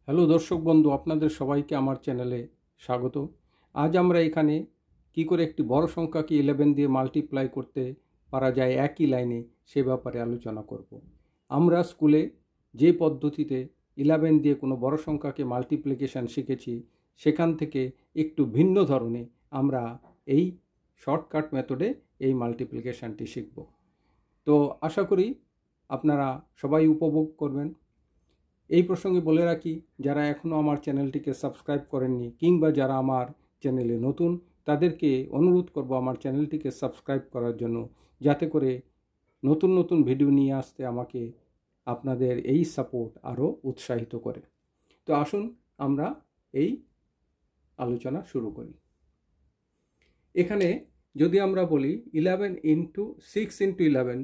Hello দর্শক বন্ধু, আপনাদের সবাইকে আমার চ্যানেলে স্বাগত। আজ আমরা এখানে কি করে একটি বড় সংখ্যাকে 11 দিয়ে মাল্টিপ্লাই করতে পারা যায় একই লাইনে সে ব্যাপারে আলোচনা করব। আমরা স্কুলে যে পদ্ধতিতে 11 দিয়ে কোনো বড় সংখ্যাকে মাল্টিপ্লিকেশন শিখেছি, সেখান থেকে একটু ভিন্ন ধরনে আমরা এই শর্টকাট মেথডে এই মাল্টিপ্লিকেশনটি শিখব। তো আশা করি আপনারা সবাই উপভোগ করবেন। এই প্রসঙ্গে বলে রাখি, যারা এখনও আমার চ্যানেলটিকে সাবস্ক্রাইব করেননি কিংবা যারা আমার চ্যানেলে নতুন, তাদেরকে অনুরোধ করব আমার চ্যানেলটিকে সাবস্ক্রাইব করার জন্য, যাতে করে নতুন নতুন ভিডিও নিয়ে আসতে আমাকে আপনাদের এই সাপোর্ট আরও উৎসাহিত করে। তো আসুন আমরা এই আলোচনা শুরু করি। এখানে যদি আমরা বলি 11 ইন্টু 6 ইন্টু 11,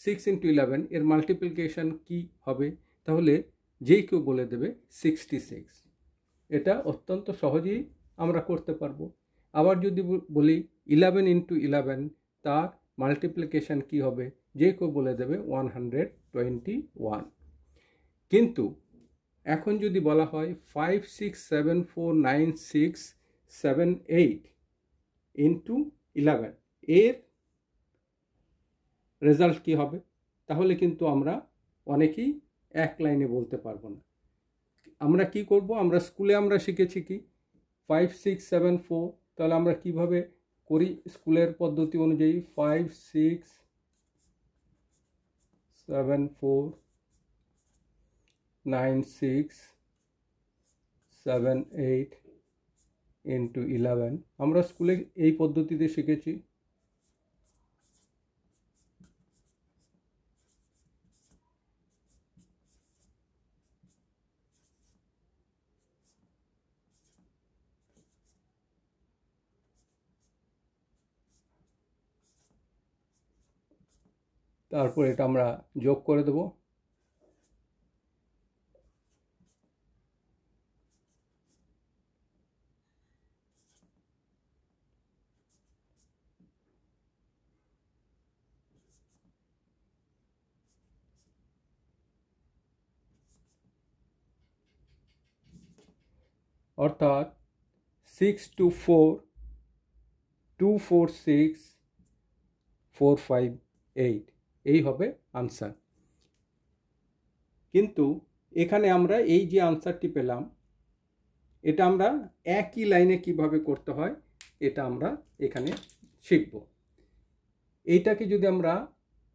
6 ইন্টু 11 এর মাল্টিপ্লিকেশন কি হবে, তাহলে যে কেউ বলে দেবে 66। এটা অত্যন্ত সহজেই আমরা করতে পারবো। আবার যদি বলি 11 ইন্টু 11, তার মাল্টিপ্লিকেশন কি হবে, যে কেউ বলে দেবে 121। কিন্তু এখন যদি বলা হয় 5 6 7 4 9 6 7 8 ইন্টু 11, এর রেজাল্ট কি হবে, তাহলে কিন্তু আমরা অনেকেই এক লাইনে বলতে পারবো না। আমরা কি করব, আমরা স্কুলে আমরা শিখেছি কি 5 6 7 4, তাহলে আমরা কিভাবে করি স্কুলের পদ্ধতি অনুযায়ী 5 6 7 4 9 6 7 8 ইন্টু 11, আমরা স্কুলে এই পদ্ধতিতে শিখেছি। তারপর এটা আমরা যোগ করে দেব। অর্থাৎ 6 2 4 2 4 6 4 5 8, এই হবে আনসার। কিন্তু এখানে আমরা এই যে আনসারটি পেলাম, এটা আমরা একই লাইনে কিভাবে করতে হয় এটা আমরা এখানে শিখব। এইটাকে যদি আমরা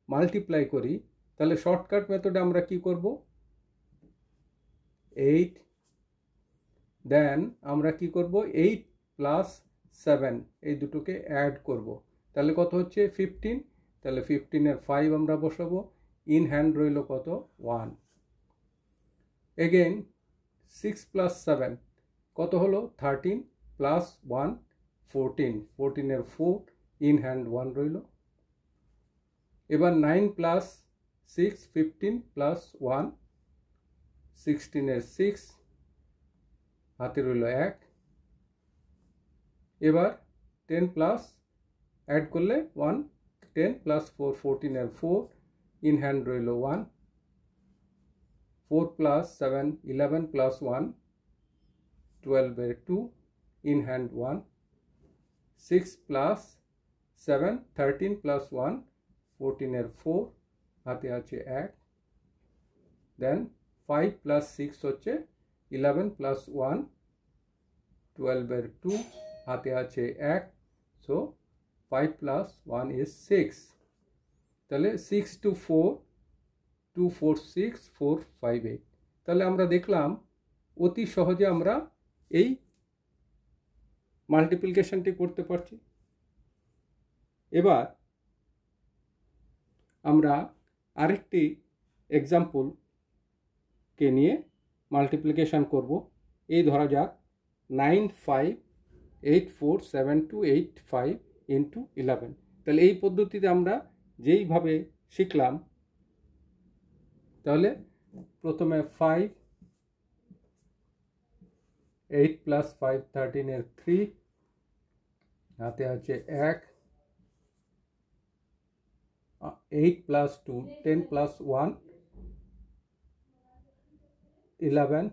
মাল্টিপ্লাই করি, তাহলে শর্টকাট মেথডে আমরা কি করব, 8, দেন আমরা কি করব 8 প্লাস 7, এই দুটোকে অ্যাড করব, তাহলে কত হচ্ছে 15। তাহলে 15-এর 5 আমরা বসাবো, ইন হ্যান্ড রইল কত 1। এগেইন 6 প্লাস 7 কত হলো 13, প্লাস 1 14, 14-এর 4, ইন হ্যান্ড 1 রইল। এবার 9 প্লাস 6 15, প্লাস 1 16-এর 6, হাতে রইল 1। এবার 10 প্লাস অ্যাড করলে 1, 10 প্লাস 4 14-এর 4, ইন হ্যান্ড রইল 1। 4 plus 7 11, plus 1 12-এর 2, in hand 1। 6 plus 7 13, plus 1 14-এর 4, হাতে আছে 1। দেন 5 প্লাস 6 হচ্ছে 11, প্লাস 1 12-এর 2, হাতে আছে 1। So 5 plus 1 is 6। তাহলে 6 2 4 2 4 6 4 5 8। তাহলে আমরা দেখলাম অতি সহজে আমরা এই মাল্টিপ্লিকেশনটি করতে পারছি। এবার আমরা আরেকটি এক্সাম্পলকে নিয়ে মাল্টিপ্লিকেশন করব। এই ধরা যাক 9 5 8 4 7 2 8 5 ইন্টু 11। তাহলে এই পদ্ধতিতে আমরা যেইভাবে শিখলাম, তাহলে প্রথমে 5 8 প্লাস 5 13-এর 3, হাতে আছে 1। 8 plus 2 10, plus 1 11,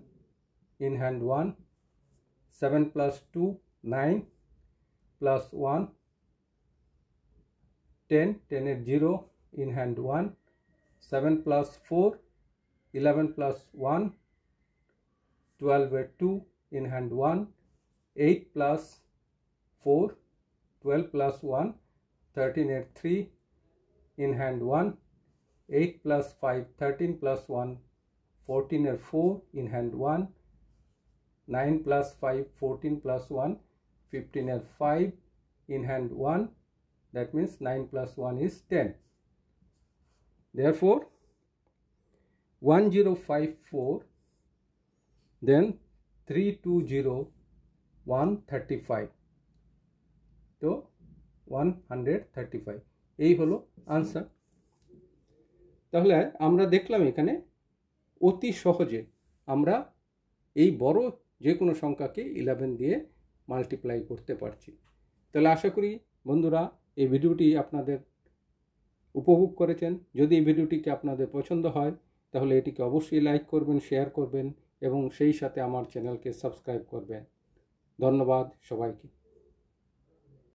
in hand 1, 7 plus 2, 9, plus 1, 10, 10 at 0 in hand 1, 7 plus 4, 11 plus 1, 12 at 2 in hand 1, 8 plus 4, 12 plus 1, 13 at 3 in hand 1, 8 plus 5, 13 plus 1, 14 at 4 in hand 1, 9 plus 5, 14 plus 1, 15 at 5 in hand 1. That means 9 plus 1 is 10. Therefore 1054, then 320, 135. তো 135 এই হলো answer. তাহলে আমরা দেখলাম এখানে অতি সহজে আমরা এই বড় যে কোনো সংখ্যাকে 11 দিয়ে মাল্টিপ্লাই করতে পারছি। তাহলে আশা করি বন্ধুরা এই ভিডিওটি আপনাদের উপভোগ করেছেন। যদি এই ভিডিওটিকে আপনাদের পছন্দ হয় তাহলে এটিকে অবশ্যই লাইক করবেন, শেয়ার করবেন এবং সেই সাথে আমার চ্যানেলকে সাবস্ক্রাইব করবেন। ধন্যবাদ সবাইকে।